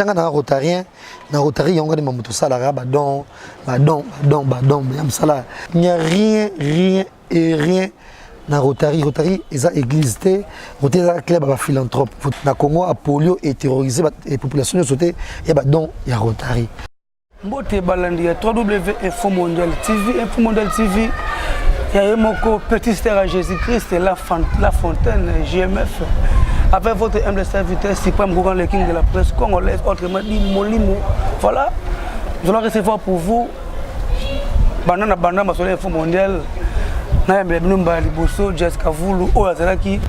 Na rotarien, na rotary on a des mamans tout ça là, badon, il n'y a rien et rien na rotary ils a église rotary a club à philanthrope. Na Congo a polio et terrorisé les populations de sauter il y a badon il y a rotary. Mbote balandi ya www.info mondial TV, il y a mon petit star à Jésus-Christ la fontaine GMF. Avec votre humble serviteur, Cyprien Gougan, le king de la presse congolaise, autrement dit Molimo. Voilà, nous allons recevoir pour vous, Banana Masolé Info Mondial, Naïm Numba Liboso, Jessica Voulou, Oazalaki,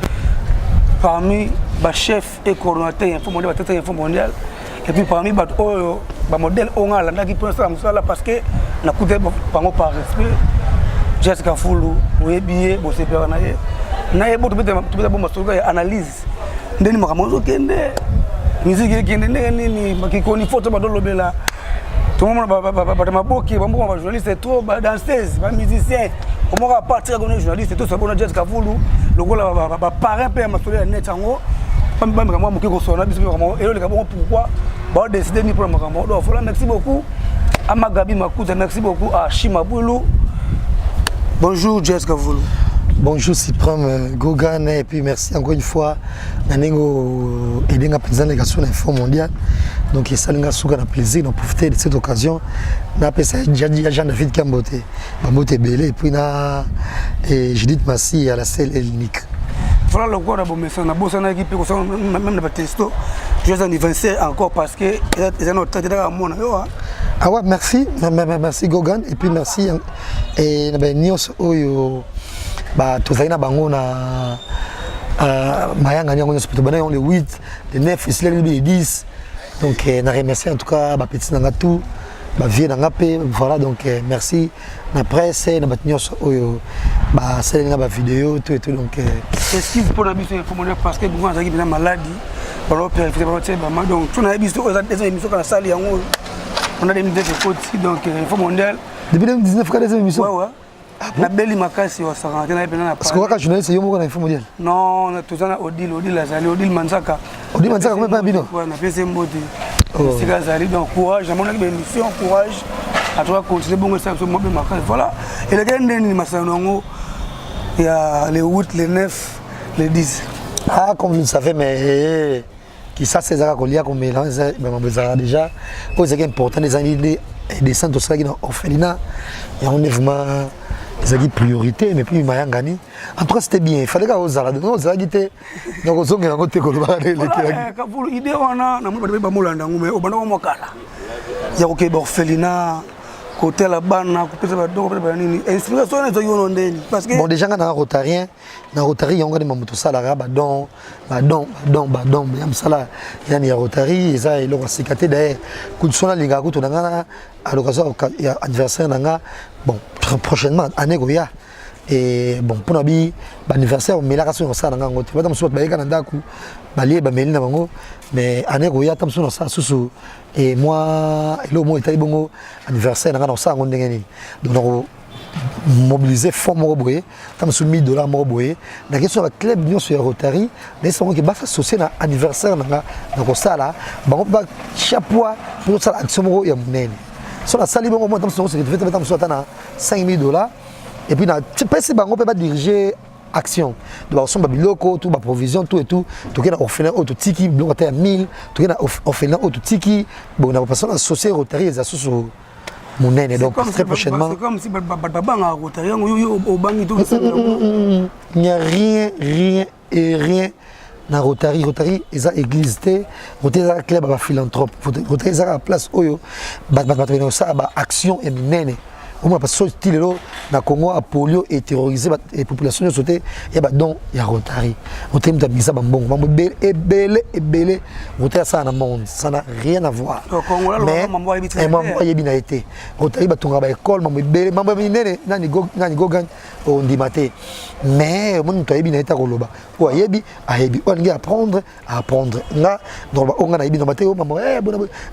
parmi les chefs et coordonnateurs Info Mondial, et puis parmi les modèles Onga, qui prennent ça parce que nous avons par respect, Jessica Voulou, Oyebiye, Bossé Peranaye, Naïm analyse. Ndeni makamozo kende musique kende nini makikoni photo badolobela tout le monde ba maboki ba mbongo ba journaliste trop ba danseuse ba musicien on va partir comme journaliste tout ça bon Jessica Voulou lokola ba parrain pe masolo ya net yango ba makambo mokiko sona biso makambo elo le kabongo pourquoi ba décider ni pour makambo donc voilà merci beaucoup à Magabi Makuta merci beaucoup à Shimabulu. Bonjour Jessica Voulou. Bonjour Cyprien Gougan et puis merci encore une fois Nanengo aider à présenter l'égation de l'Info Mondial. Donc ça nous a plaisir de profiter de cette occasion. Na pesa Jean-David Kambote, Bambote Belé et puis na Judith Massi à la selle unique. Voilà le corps de bon message. Na bossa na équipe ko même na testo. Joyeux anniversaire encore parce que ils ont traité dans mon yo. Ah ouais, merci Gougan et puis merci et na ben news oyo ba tozalina bango na mayanga nyango hospital bana le 8 le 9 et le 10 donc na remercier en tout cas ba petit nanga tout ba vie nanga pe voilà donc merci na presse na batnyos oyo ba selinga ba vidéo tout et tout donc qu'est-ce qui vous pour habituer pour monnaie parce que beaucoup azaki bien maladie ba lo père ba donc tout na habitué aux des émissions dans la salle yango on a des minutes de côté donc il faut mondial depuis 2019 quand des émissions ouais na beli makasi wa sarante na pena parce que quand journaliste yo moko na Info Mondial non na tozana Odile azali Odile Manzaka comme pas bino ouais na pese mbote c'est azali donc courage na mon émission courage à toi continuer bon ça mo be makasi voilà et le gars ndeni masanongo il y a les 8 les 9 les 10 ah comme vous le savez mais qui ça c'est ça qu'on comme mélange mais on besoin déjà pour c'est important les années des centres ça qui dans orphelinat et on est vraiment des priorités mais puis mayangani en tout cas c'était bien il fallait que aux alades non ça gité donc on songe na côté ko ba les ka pour idée wana na mo ba molanda ngume obana mo kala ya ko ke ba orphelinat côté la bana ko pesa ba donc ba nini inspiration na yo ndeni parce que bon déjà na rotarien na rotary on a des mamans tout ça là badon yam sala yani ya rotary ça il aura cicaté d'ailleurs coup de sona linga ko to na à l'occasion anniversaire nanga bon prochainement année goya et bon pour nabi anniversaire mais la raison ça nanga ngote badam so ba yeka na ndaku balie ba melina bango mais année goya tam so ça susu et moi le mot est bongo anniversaire nanga na ça ngondenge ni donc mobiliser fonds moboye tam so $1000 moboye na question la club union sur rotary mais ça que ba associé na anniversaire nanga na ko sala bango ba chapeau pour ça action mo ya munene sur la salle bon moi tam so c'est fait tam so tana $5000 et puis na pèse bango peut pas diriger action de ba son babiloko tout ba provision tout et tout to kena orphelin auto tiki bloc à 1000 to kena orphelin auto tiki bon na personne associée rotary les associés monene donc très prochainement c'est comme si babanga rotary au bangi tout il n'y a rien et rien na rotary eza église te rotary eza club ba philanthrope rotary eza place oyo ba ça ba action et monene au moins parce que style na Congo a polio et terrorisé les populations de sauter et bah donc il y a rotary mta misa bambongo mambo belé rotary ça na monde ça n'a rien à voir mais mambo yebi na été rotary batonga ba école mambo belé mambo minene nani gogan on dit maté mais mon to yebi na été koloba o yebi a yebi on ngi apprendre nga donc on nga na yebi na maté mambo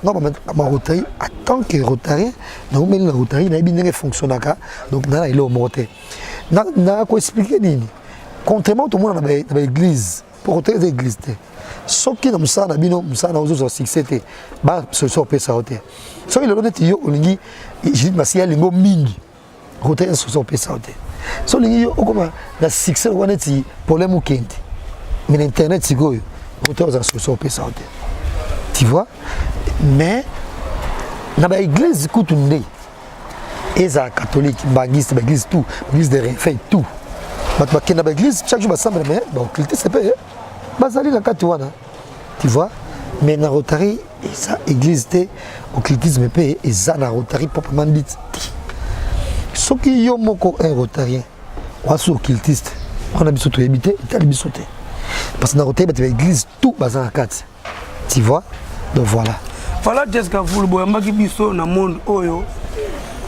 bon nga rotary en tant que rotary na o meli na rotary na yebi ne fonctionnaka donc na il est au monté na ko expliquer nini contrairement tout le monde na ba église pour rotary église soki na musala bino musala ozo succès te ba solution pesa hote soki le neti yo olingi Gilles Masia lingo mingi rotaire solution pesa hote so lingi yo okoma na succès wana ti problème ukenti mais l'internet sikoyo rotaire za solution pesa hote tu vois mais na ba église kutunde eza catholique bagiste bagiste tout bagiste de refait tout ba kena ba église chaque jour ba semble mais ba occulté c'est pas bazali na kati wana tu vois mais na Rotary eza église te occultisme pe eza na Rotary proprement dit soki yo moko un rotarien wa so occultiste on a biso to habité tali biso te parce que na Rotary ba église tout bazana kati tu vois donc voilà Jessica Vulu boyambaki biso na monde oyo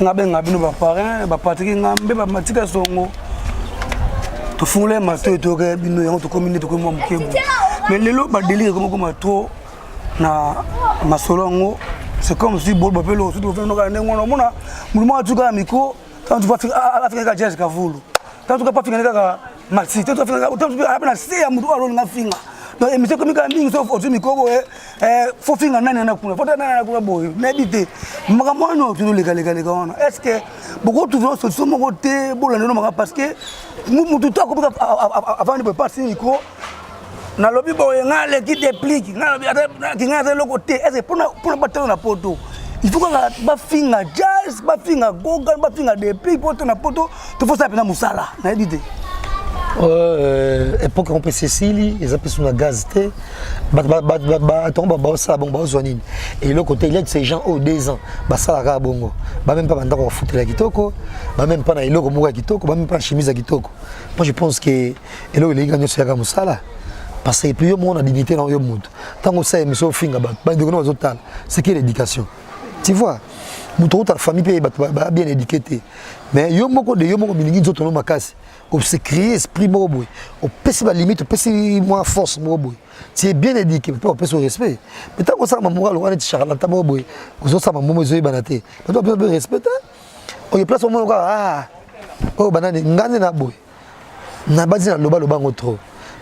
ngabenga bino ba parrain ba patiki ngambe ba matika songo to fungule mato to ke bino yango to commune to ko mo mkebu mais lelo ba délire comme mato na masolongo c'est comme si bol ba pelo to fe no ka nengo mona mulimo atuka miko tant tu vas faire ka Jessica Vulu tant tu pas finir ka maxi tant tu finir tant tu apena se ya mutu alo nga finga donc émission comme ka mingi so fotu miko faut finga nani na kuna faut nani na kuna boy n'habite makamwa no tu le lega wana est-ce que beaucoup tu veux solution mon côté bolando no parce que mutu to ko avant de passer miko na lobi boy ngale qui déplique ngalobi ki ngale le côté est-ce que pour battre na poto il faut que ba finga jazz ba finga goga ba finga déplique poto na poto tu faut ça pena musala n'habite époque on peut Cécile ils appellent sur la gaz té tomba ba ça bon ba zonine et le côté il y a ces gens au 2 ans ba ça la bongo ba même pas banda ko foutre la kitoko ba même pas na iloko mo kitoko ba même pas chemise à kitoko moi je pense que et là il gagne sur la musala parce que plus on a dignité dans le monde tant que ça émission finga ba de no total c'est que l'éducation tu vois muto ta famille peut ba bien éduqué mais yo moko de yo moko bilingi nzoto no makasi on se créer esprit moboy on peut se limite on peut se moins force moboy tu es bien éduqué on peut se respect mais tant que ça maman le wana charlatan moboy ozo ça maman mozo banate mais tu dois respecter on y place au moment oh banane ngane na boy na bazi na loba lobango trop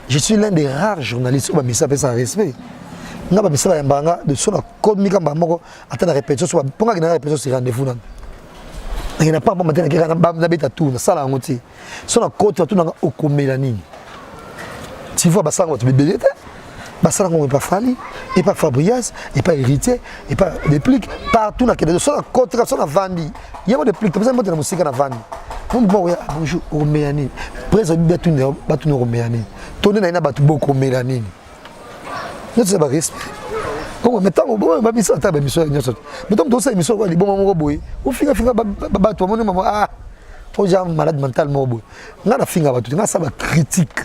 je suis l'un des rares journalistes où ba misa pe ça respect nga ba misa ya mbanga de sona komika mbamoko ata na répétition so ponga na répétition c'est rendez-vous na il n'a pas matin qui na beta tout na sala ngoti so na côté tout na okomela nini tu vois basango tu bébé basala ngo pas fali et pas Fabrias et pas héritier et pas déplique partout na kede so na côté so na vandi yemo déplique parce que na musique na vandi bon ya bonjour okomela presque batu na okomela nini tonne na ina batu boko okomela nini ne sais pas respect comme maintenant bon ba biso ta ba biso nyoso mettons to ça biso ko li bon mo boy o finga ba to mo maman ah faut déjà malade mental mo boy nga na finga ba to nga ça ba critique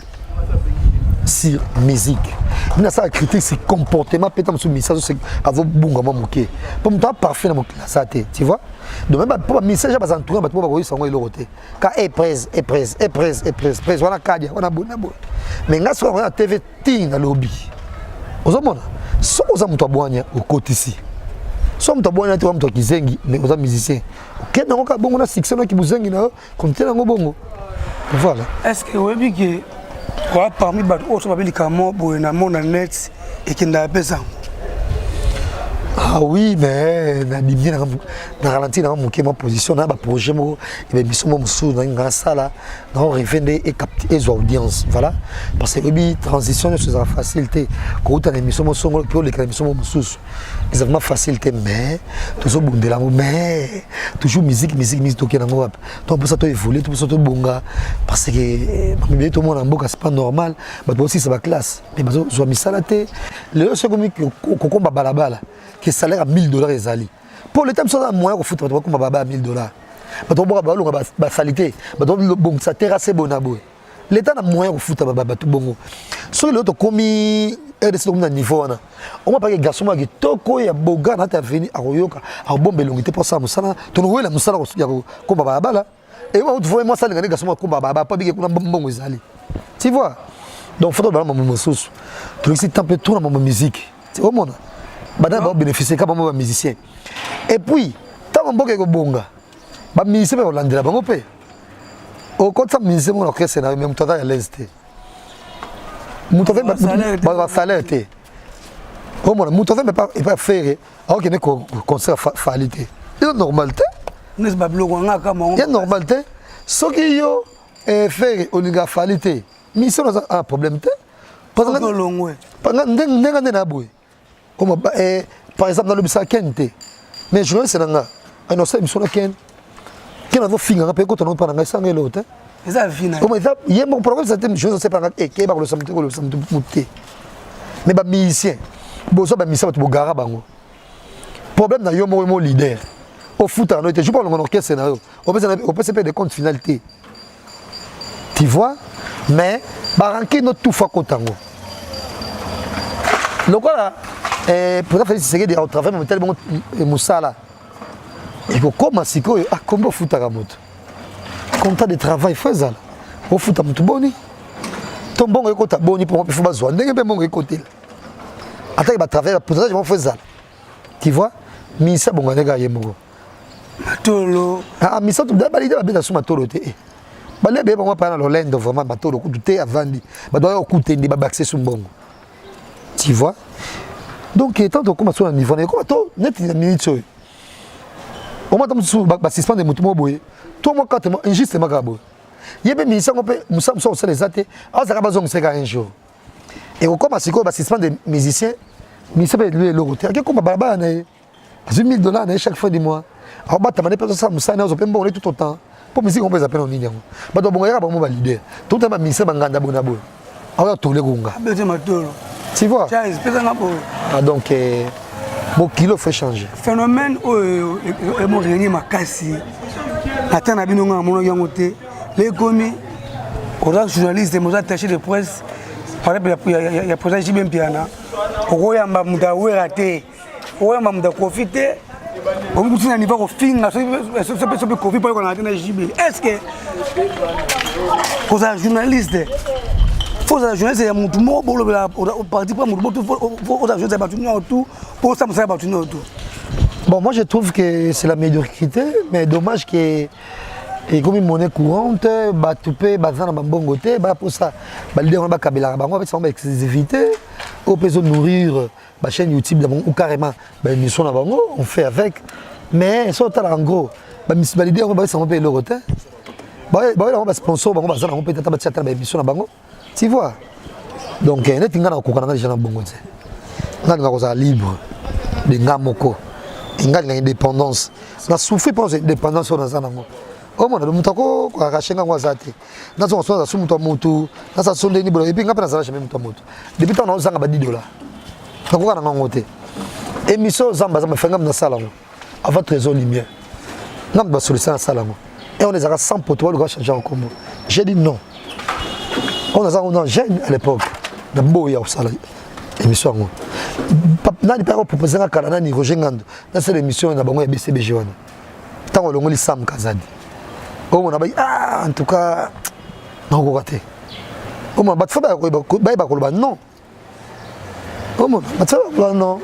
sur musique na ça critique sur comportement peut-être sur message c'est avo bunga mo moké pour me parfait na mo classe tu vois donc même pas message ba entouré ba to ba ko isa ngo ilokote ka presse wana kadia wana bona boy mais nga so na TV ting na lobby ozomona so oza mutu abwanya okoti ici so mutu abwanya te wa mutu kizengi mais oza musicien okenda ngo ka bongo na succès na kibuzengi na kontena ngo bongo voilà est-ce que webi que quoi parmi bat autres babeli kamo boy na mona net et kenda pesa ah oui mais na bibia na ralenti na mon ma position na ba projet mo et mission mo sou na ngasa là na revendre et capter les audiences voilà parce que bi transition c'est la facilité quand tu as émission mo songo que les émission mo sou c'est vraiment facilité mais toujours bondé là mais toujours musique toquer na ngop donc pour ça to évoluer tout ça to bonga parce que mais tout le monde en boka c'est pas normal mais aussi c'est la classe mais bazo zo misalate le ce comme ko balabala que salaire à $1000 ezali pour le temps ça moyen ko foutre comme baba $1000 ba to boka ba longa ba salité ba to bon ça terrasse bonabo l'état na moyen ko foutre baba tout bongo so le to komi RDC comme na niveau wana on va pas que garçon ma kitoko ya boga na ta venir a royoka a bombe longité pour ça musala to no wela musala ko baba là et moi tu vois moi ça les garçon ko baba pas bien ko bongo ezali tu vois donc faut dans mon sous tu ici tempé tout dans ma musique tu vois mon badana ba bénéficier comme ba musicien et puis tant mboka ko bonga ba musicien ba landela bango pe au côté musicien mon orchestre na même total à l'est moto fait ba salaire te au moins moto fait pas faire alors que ne concert falité c'est normal te n'est pas bloqué ngaka mo c'est normal te ce qui yo faire olinga falité mission a un problème te parce que longwe pendant ndenga na boy par exemple dans le bisa kente mais je sais nanga non c'est mission na ken qui n'a pas fini après quand on parle nanga sangé l'autre ça fini comme ça il y a mon problème c'est je ne sais pas et qui va le samedi muté mais ba musicien bozo ba musicien to gara bango problème na yo mo leader au foot on était je parle en orchestre scénario on peut se faire des comptes finalité tu vois mais ba ranki no tout fa kotango donc voilà peut-être c'est au travail mais tellement musala et comment siko ah comment foot à moto contrat de travail faisal au foot à moto boni ton bon écoute boni pour moi il faut besoin ndenge be mon écoute attends ba travail peut-être je vais faire ça tu vois misa bonga nega yemoko matolo ah misa tu da balide ba beta suma tolo te balé be moi pas dans l'Orlando vraiment matolo ku te avandi ba doit écouter ndi ba baxer sur bongo tu vois donc étant donc comme sur un niveau comme to net minute au moins tu ba suspendre mutu mo boye toi moi quand injustement gabo yebe misa ko pe musa so les até ah ça ba zong seka un jour et comme asiko ba suspendre des musiciens misa pe lui le roteur que comme baba na $1000 na chaque fin du mois alors ba tamane pas ça musa na zo pe bon tout autant pour musique on peut appeler en ligne ba do bon ya ba mo ba leader tout temps ba misa banganda bona bo alors to le gonga tu vois ah donc bon kilo fait changer phénomène est mon réuni makasi atana bino nga mono yango te les commis aux journalistes aux attachés de presse par exemple il y a président Jibem Piana okoyamba muda werate okoyamba muda profiter on continue à niveau finga so pe covid pour qu'on a atteint JB est-ce que aux journalistes faut ça journaliste ya mutu mo bolo la parti pas mutu tout faut journaliste ba tout autour pour ça ba tout autour. Bon, moi je trouve que c'est la médiocrité, mais dommage que et comme une monnaie courante, bah tu peux bazar dans bon côté, bah pour ça, bah l'idée on va kabela, bah on va faire exclusivité, on peut se nourrir, bah chaîne YouTube ou carrément, bah émission là on fait avec, mais ça en gros, bah l'idée on va faire payer le côté, bah on va sponsor, bah on va faire on peut être bah théâtre bah émission là tu vois, donc net inga na kokana déjà na bon côté, na nga koza libre, de ngamoko. Il y a une indépendance. Na souffrir pour l'indépendance dans ça nango. Oh mon, le mutako ko akashenga ngwazate. Na zo so za mutu mutu, na sa sonde ni bolo et puis ngapa na za jamais mutu mutu. Depuis tant on zanga ba $10. Na ko kana ngote. Émission zamba zamba fenga na sala ngo. Avant trésor lumière. Ngam ba solution na sala ngo. Et on les a 100 poteaux le gars changer en combo. J'ai dit non. On a ça on jeune à l'époque. Na boya au sala. Émission ngo. Nani pas proposer à Canada ni Roger Ngando dans cette émission na bango ya BCBG wana tango longoli Sam Kazadi o mona ba en tout cas na ko raté o mona ba tfaba ba ko non o mona ba tfaba non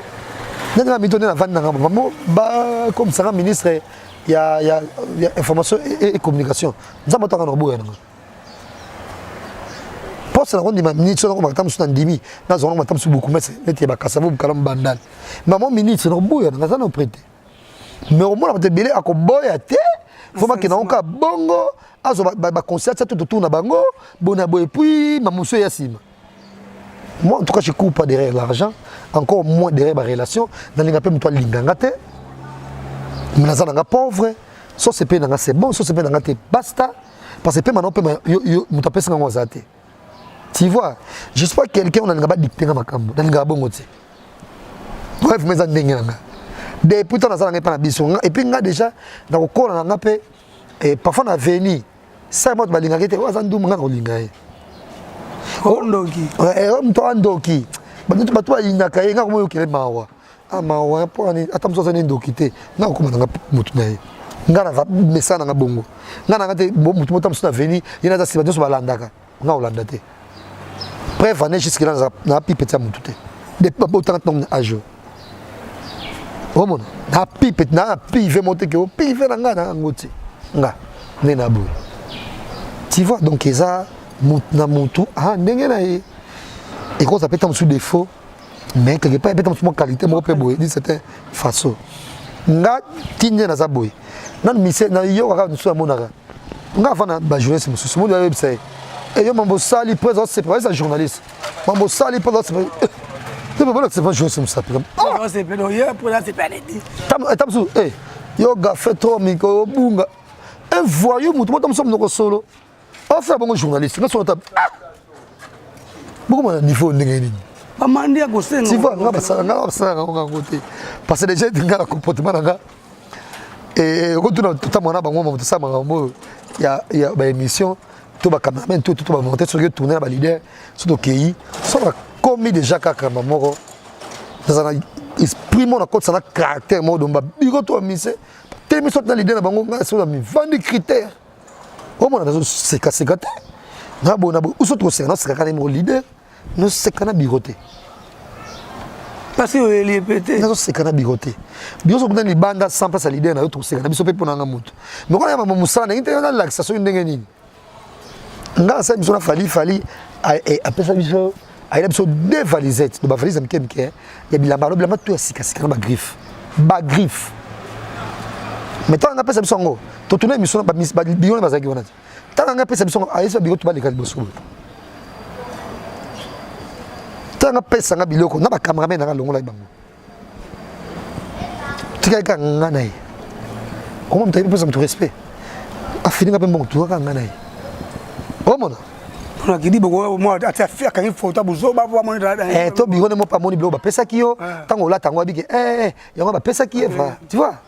nanga mi donner la vente na ba comme ça ministre il y a information et communication nzamba tanga no boya nanga poste la ronde ma ministre on va tamsu ndimi na zona ma tamsu beaucoup mais était ba kasavu kalam bandal maman ministre no boya na za no prêter mais au moins la tebele akoboya te faut ma kina onka bongo azo ba concert tout na bango bona boy puis mamuso ya sima moi en tout cas je coupe pas derrière l'argent encore moins derrière ma relation dans les appels toi linganga te mais na nga pauvre so c'est pe na c'est bon so c'est pe na te basta parce que pe maintenant pe yo mutapesa nga ngwazate. Tu vois, je sais pas quelqu'un on a pas dicté dans ma cambo, dans le bon côté. Bref, mais ça n'est pas. Depuis tant ça n'a pas d'ambition. Et puis déjà dans le corps on a peu et parfois on a venu. Ça moi balinga qui était wa zandu manga olinga. Ondoki. On to andoki. Bantu batu balinga kai nga komo yokele mawa. Ah mawa po ani atamso za ndoki te. Na ko manga mutu na ye. Nga na mesana nga bongo. Nga na ngate mutu motamso na venu, ina za siba doso balandaka. Nga olanda te. Bref, on est jusqu'à là, on a pipé ça tout. Des autant de âge. Oh mon, na pipé, na pivé monter que pivé na ngana ngoti. Nga, nena bou. Tu vois donc ça na mutu ah ndenge na ye. et quand ça peut être sous défaut mais quelque part peut être sous qualité moi peut boy d'une certaine façon nga tinye na za boy nan mise na yo ka nsu amonaka nga fana ba journaliste mususu mo ya website et yo mambo sali présent c'est pas un journaliste mambo sali présent c'est pas c'est pas journaliste mususu oh c'est pas yo pour c'est pas dit tam sou yo ga fait trop miko bunga un voyou mutu tam som no solo on fait bon journaliste nga so ta beaucoup de niveau ndenge amandi ya kosenga tu vois nga basanga nga côté parce que déjà nga la comportement nga et quand tout mona bango mo to sama ngo ya ba émission to ba cameraman to ba monter sur tourner ba leader surtout KI so ba commis déjà kaka mamoko dans un esprit mon côté ça caractère mo do ba biro to mise te mi sot na leader na bango nga so mi vendre critères au moins dans ce cas na bo uso to c'est na c'est quand même leader no c'est kana bigoté parce que il est pété na c'est kana bigoté biso kuna ni banda sans place leader na yo to c'est kana biso pe pona nga mutu mais quand ya mama musana ngite na laxation ndenge nini nga sa biso na fali après ça biso aïda biso deux valisettes de ba valise mkemke ya bilamba tout ya sika na ba griffe mais tant nga pesa biso ngo to tourner mission ba biyo na bazaki wana tant nga pesa biso ngo aïsa bigoto ba lekali boso tanga pesa nga biloko na ba cameraman na longola bango tika ka ngana yi comment tu pesa mtu respect afini nga pembo tu ka ngana yi omona on a dit bon moi ata faire quand il faut ta buzo ba moni da to bigone mo pa moni bilo ba pesa kiyo tango la tango abike yango ba pesa kiyo va tu vois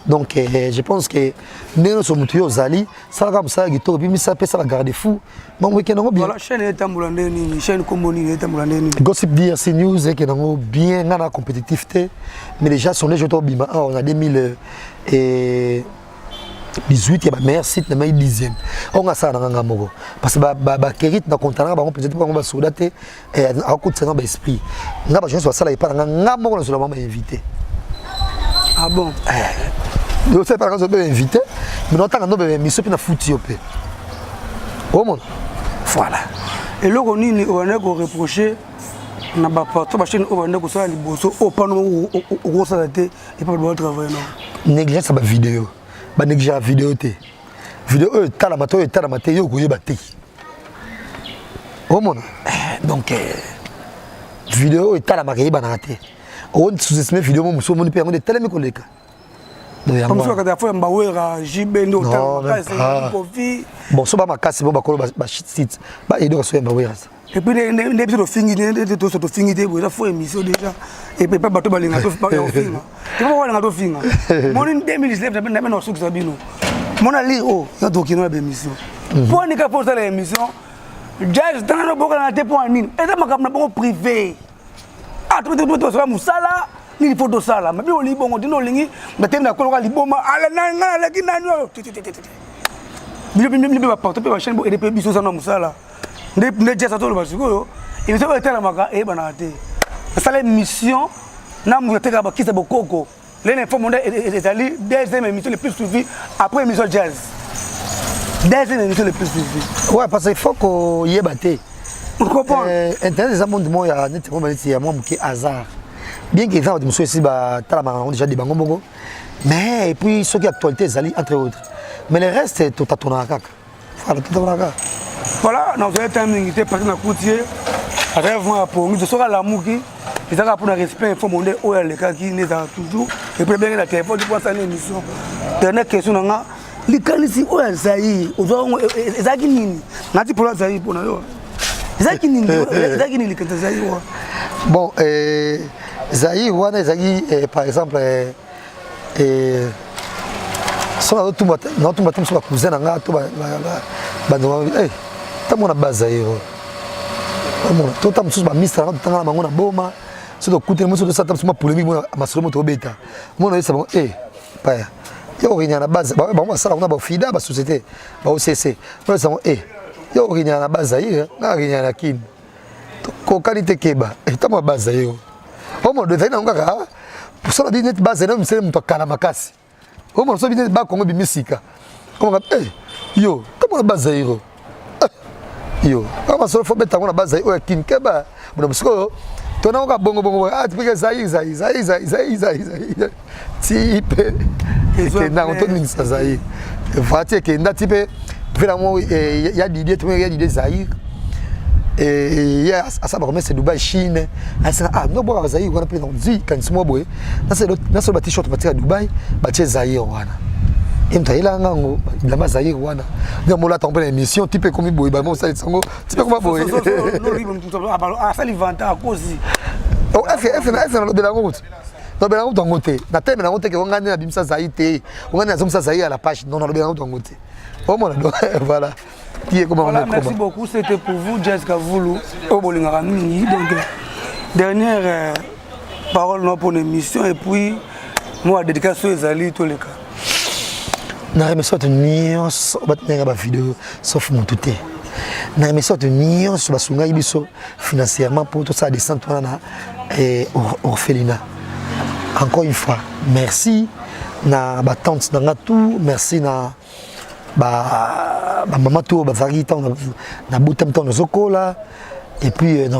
donc je pense que nous sommes tous zali ça va comme ça gito bi mi ça pesa ba garder fou mon week-end ngo bien voilà chaîne etambulande ni chaîne comboni etambulande ni gossip DRC news et que ngo bien na compétitivité mais déjà son les autres bima on a 2018 il y a meilleur site na mai 10e on a ça na nga moko parce que ba kérit na contana ba on peut-être pas on va sodater et à coup de ça ba esprit nga ba je soit ça là pas nga moko na seulement invité ah bon je sais pas quand je vais inviter mais non tant que nous mission na fouti opé au monde voilà et là on ni on a reproché na ba porte ba chaîne on a ko ça liboso au pano au ça et pas le travail non négliger ça ba vidéo ba négliger vidéo té vidéo tala maté yo ko yeba té au monde donc vidéo tala maké ba na té on sous-estime vidéo mo so mo ni pe ngo de télé mi koleka comme ça quand fois mbawera jibendo tala kofi bon so ba makasi bo bakolo ba site ba edo so mbawera et puis les biso fingi to so to fingi te bo la fois émission déjà et puis pas bato balinga to ba finga tu vois balinga to finga mon 2019 na no suku sabino mon ali oh ya to kino ba émission pour ni ka pour ça l'émission jazz dans no boka na te pour nini et ça makam na bon privé ah tu so musala ni photo sala mais on li bongo dino lingi batenda ko li boma ala na la kinanyo bi ba porte pe ba chaîne bo et puis biso sana musala ne jasa to ba siko et so ba tela maka e bana te ça la mission na mu te ka ba kisa bokoko l'info monde ezali deuxième émission le plus suivi après émission jazz deuxième émission le plus suivi ouais parce qu'il faut que yebate on comprend internet ça monde mo ya net mo ba ti ya mo ki hasard bien que ça monsieur ici ba tala on déjà des bango bongo mais et puis ce qui actualité zali entre autres mais le reste tout à ton kaka voilà dans un timing était parti na coutier rêve pour nous sera la muki et ça pour le respect il faut demander où est le cas qui n'est toujours et puis bien la téléphone du poisson émission dernière question nga likanisi où est Zaï ozo ezaki nini ngati pour Zaï pour na yo ezaki nini likanta Zaï wa bon Zaï wana ezaki par exemple so na tout batem so ba cousin nga to ba no tamo na base Zaï mo to tam so ba mistra nga tanga bango na boma so to kute mo so to satam so ma polémique mo masolo mo to beta mo no yesa bon pa yo rinya na base ba mo sala na ba fida ba société ba OCC mo yesa bon yo rinya na base Zaï nga rinya na kin ko qualité keba tamo na base Zaï omo de na ngaka pour ça la net base na msele mto kana makasi omo so binet ba kongo bimisika omo yo tamo na base Zaï yo ama so fo beta ngona base Zaï o kin keba bon parce que ton on bongo ah tu peux Zaïre type et na on tourne ça Zaïre voiture que nda type vraiment il y a d'idées tu il y a d'idées Zaïre et il y a ça va c'est Dubaï Chine ah non bon Zaïre on a plein de quand c'est moi boy na c'est bâti short bâti à Dubaï bâti Zaïre wana imtaila ngango bilamba Zaïre wana ngamola tombe na émission type comme boy ba mo ça sango type comme boy non ribo tout ah ça livanta à cause oh F na de la route no be la route ngote na teme na ngote ke ngani na bimsa Zaïre ngani na zomsa Zaïre à la page non be la route ngote oh mon voilà qui est comment voilà, merci beaucoup c'était pour vous Jessica Voulou au bolingara mingi donc dernière parole non pour l'émission et puis moi dédicace aux ali tous les cas na remercie de nions batnera ba vidéo sauf mon touté na remercie de nions ba sunga ibiso financièrement pour tout ça descendre na et orphelinat encore une fois merci na ba tante na tout merci na ba maman tout ba vari tant na butam tant zokola et puis na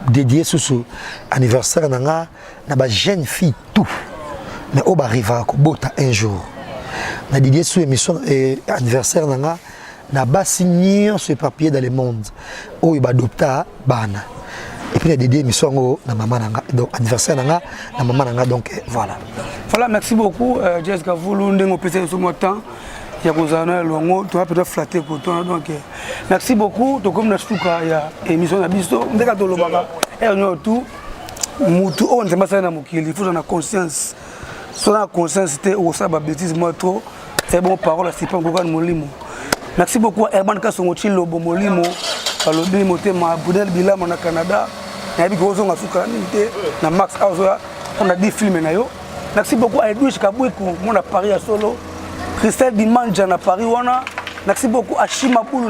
dédié sous anniversaire na ba jeune fille tout mais au ba arriva ko bota un jour na dédié sous émission anniversaire na ba signer ce papier dans le monde où il va adopter bana et puis na dédié émission na maman nanga donc anniversaire na maman nanga donc voilà merci beaucoup Jessica Voulou ndengo pese ce temps il y a besoin longo tu vas peut-être flatter pour toi donc merci beaucoup to comme na stuka ya émission na biso ndeka to lobaka et on tout mutu on se massa na mokili il faut en conscience sur la conscience c'était au ça ba bêtise moi trop c'est bon parole c'est pas encore molimo merci beaucoup Herman Kasongo Chilobo molimo alobi motema Budel Bilama na Canada na bi ko zonga suka nité na Max House on a dit filmer na yo merci beaucoup à Edwige Kabweko mon à Paris à solo Christelle Dimanja na Paris wana merci beaucoup à Chimapoulou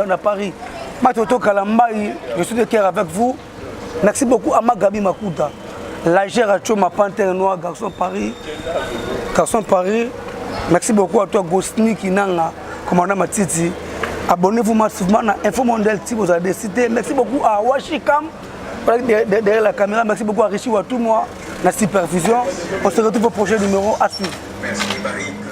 na Paris Matoto Kalambai je suis de cœur avec vous merci beaucoup à Magabi Makuta la gère à Choma Panthère Noire garçon Paris merci beaucoup à toi Gosni Kinanga commandant Matiti abonnez-vous massivement à Info Mondial si vous avez décidé merci beaucoup à Washikam derrière la caméra merci beaucoup à Richie Watou moi la supervision on se retrouve au prochain numéro à suivre. Merci Marie.